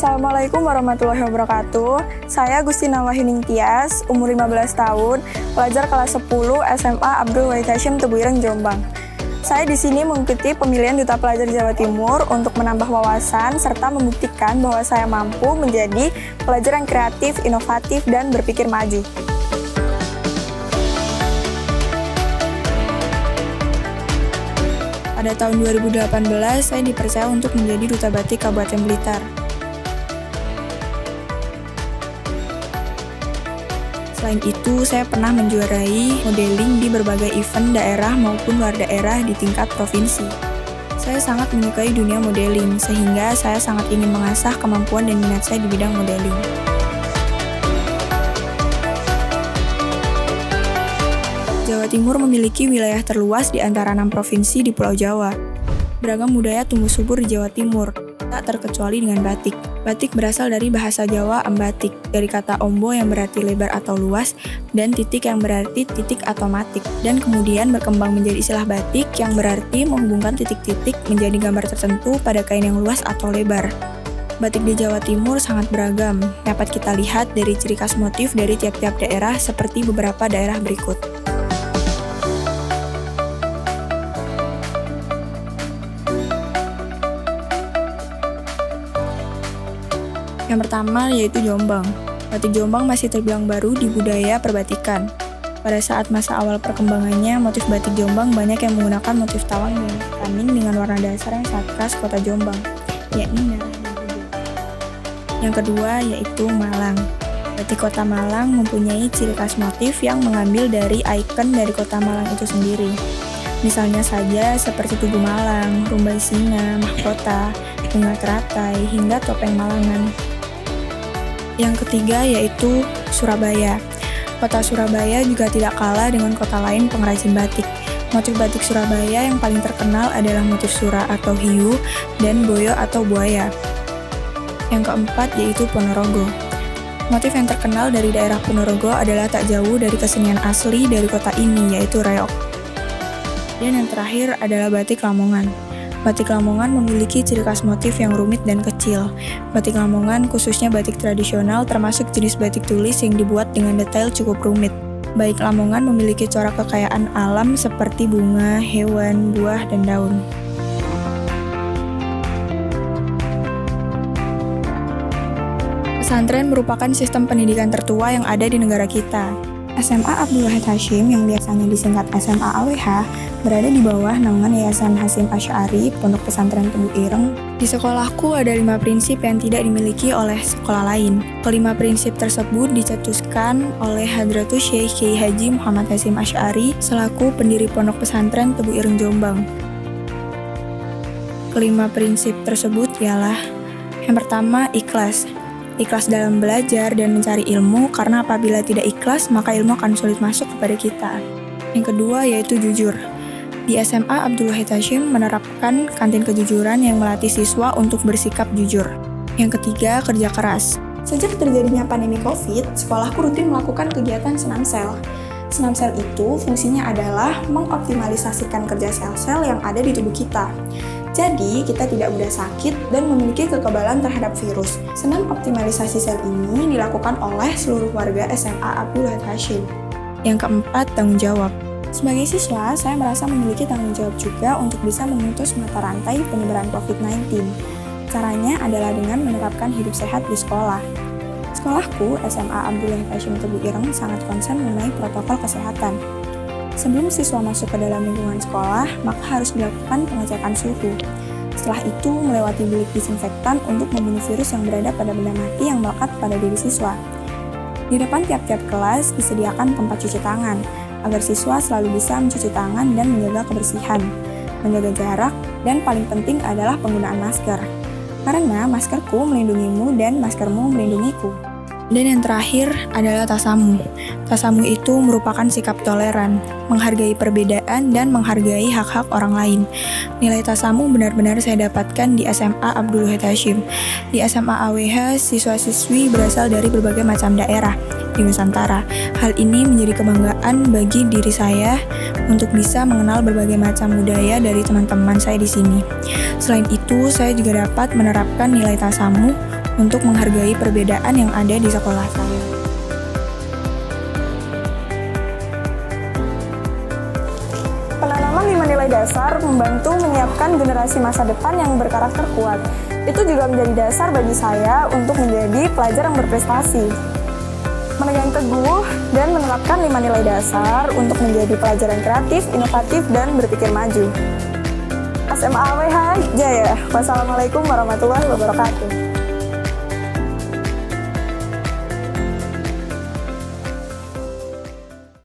Assalamualaikum warahmatullahi wabarakatuh. Saya Gustina Wahyuning Tias, umur 15 tahun, pelajar kelas 10 SMA Abdul Wahid Hasyim Tebu Ireng, Jombang. Saya di sini mengikuti pemilihan Duta Pelajar Jawa Timur untuk menambah wawasan serta membuktikan bahwa saya mampu menjadi pelajar yang kreatif, inovatif, dan berpikir maju. Pada tahun 2018, saya dipercaya untuk menjadi Duta Batik Kabupaten Blitar. Selain itu, saya pernah menjuarai modeling di berbagai event daerah maupun luar daerah di tingkat provinsi. Saya sangat menyukai dunia modeling, sehingga saya sangat ingin mengasah kemampuan dan minat saya di bidang modeling. Jawa Timur memiliki wilayah terluas di antara 6 provinsi di Pulau Jawa. Beragam budaya tumbuh subur di Jawa Timur, tak terkecuali dengan batik. Batik berasal dari bahasa Jawa ambatik, dari kata ombo yang berarti lebar atau luas, dan titik yang berarti titik atau matik, dan kemudian berkembang menjadi istilah batik yang berarti menghubungkan titik-titik menjadi gambar tertentu pada kain yang luas atau lebar. Batik di Jawa Timur sangat beragam, dapat kita lihat dari ciri khas motif dari tiap-tiap daerah seperti beberapa daerah berikut. Yang pertama yaitu Jombang. Batik Jombang masih terbilang baru di budaya perbatikan. Pada saat masa awal perkembangannya, motif batik Jombang banyak yang menggunakan motif tawang dan kaning dengan warna dasar yang sangat khas kota Jombang, yakni merah dan hijau. Yang kedua yaitu Malang. Batik kota Malang mempunyai ciri khas motif yang mengambil dari ikon dari kota Malang itu sendiri. Misalnya saja seperti tugu Malang, rumbai singa, mahkota, bunga teratai, hingga topeng Malangan. Yang ketiga yaitu Surabaya. Kota Surabaya juga tidak kalah dengan kota lain pengrajin batik. Motif batik Surabaya yang paling terkenal adalah motif sura atau hiu dan boyo atau buaya. Yang keempat yaitu Ponorogo. Motif yang terkenal dari daerah Ponorogo adalah tak jauh dari kesenian asli dari kota ini, yaitu reog. Dan yang terakhir adalah batik Lamongan. Batik Lamongan memiliki ciri khas motif yang rumit dan kecil. Batik Lamongan khususnya batik tradisional termasuk jenis batik tulis yang dibuat dengan detail cukup rumit. Batik Lamongan memiliki corak kekayaan alam seperti bunga, hewan, buah, dan daun. Pesantren merupakan sistem pendidikan tertua yang ada di negara kita. SMA Abdul Wahid Hasyim yang biasanya disingkat SMA AWH berada di bawah naungan Yayasan Hasyim Asy'ari Pondok Pesantren Tebu Ireng. Di sekolahku ada 5 prinsip yang tidak dimiliki oleh sekolah lain. Kelima prinsip tersebut dicetuskan oleh Hadratus Syekh Kyai Haji Muhammad Hasyim Asy'ari selaku pendiri Pondok Pesantren Tebu Ireng, Jombang. Kelima prinsip tersebut ialah: yang pertama, ikhlas. Ikhlas dalam belajar dan mencari ilmu, karena apabila tidak ikhlas, maka ilmu akan sulit masuk kepada kita. Yang kedua yaitu jujur. Di SMA Abdul Wahid Hasyim menerapkan kantin kejujuran yang melatih siswa untuk bersikap jujur. Yang ketiga, kerja keras. Sejak terjadinya pandemi COVID, sekolahku rutin melakukan kegiatan senam sel. Senam sel itu fungsinya adalah mengoptimalisasikan kerja sel-sel yang ada di tubuh kita. Jadi, kita tidak mudah sakit dan memiliki kekebalan terhadap virus. Senam optimalisasi sel ini dilakukan oleh seluruh warga SMA Abdul Wahid Hasyim. Yang keempat, tanggung jawab. Sebagai siswa, saya merasa memiliki tanggung jawab juga untuk bisa memutus mata rantai penyebaran COVID-19. Caranya adalah dengan menerapkan hidup sehat di sekolah. Sekolahku, SMA Abdul Wahid Hasyim Tebu Ireng, sangat konsen mengenai protokol kesehatan. Sebelum siswa masuk ke dalam lingkungan sekolah, maka harus dilakukan pengecekan suhu. Setelah itu, melewati bilik disinfektan untuk membunuh virus yang berada pada benda mati yang melekat pada diri siswa. Di depan tiap-tiap kelas disediakan tempat cuci tangan, agar siswa selalu bisa mencuci tangan dan menjaga kebersihan, menjaga jarak, dan paling penting adalah penggunaan masker. Karena maskerku melindungimu dan maskermu melindungiku. Dan yang terakhir adalah tasamu. Tasamu itu merupakan sikap toleran, menghargai perbedaan dan menghargai hak-hak orang lain. Nilai tasamu benar-benar saya dapatkan di SMA Abdul Wahid Hasyim. Di SMA AWH, siswa-siswi berasal dari berbagai macam daerah di Nusantara. Hal ini menjadi kebanggaan bagi diri saya untuk bisa mengenal berbagai macam budaya dari teman-teman saya di sini. Selain itu, saya juga dapat menerapkan nilai tasamu untuk menghargai perbedaan yang ada di sekolah saya. Penanaman 5 nilai dasar membantu menyiapkan generasi masa depan yang berkarakter kuat. Itu juga menjadi dasar bagi saya untuk menjadi pelajar yang berprestasi. Memegang teguh dan menerapkan 5 nilai dasar untuk menjadi pelajar yang kreatif, inovatif, dan berpikir maju. SMA AWH Jaya. Wassalamualaikum warahmatullahi wabarakatuh.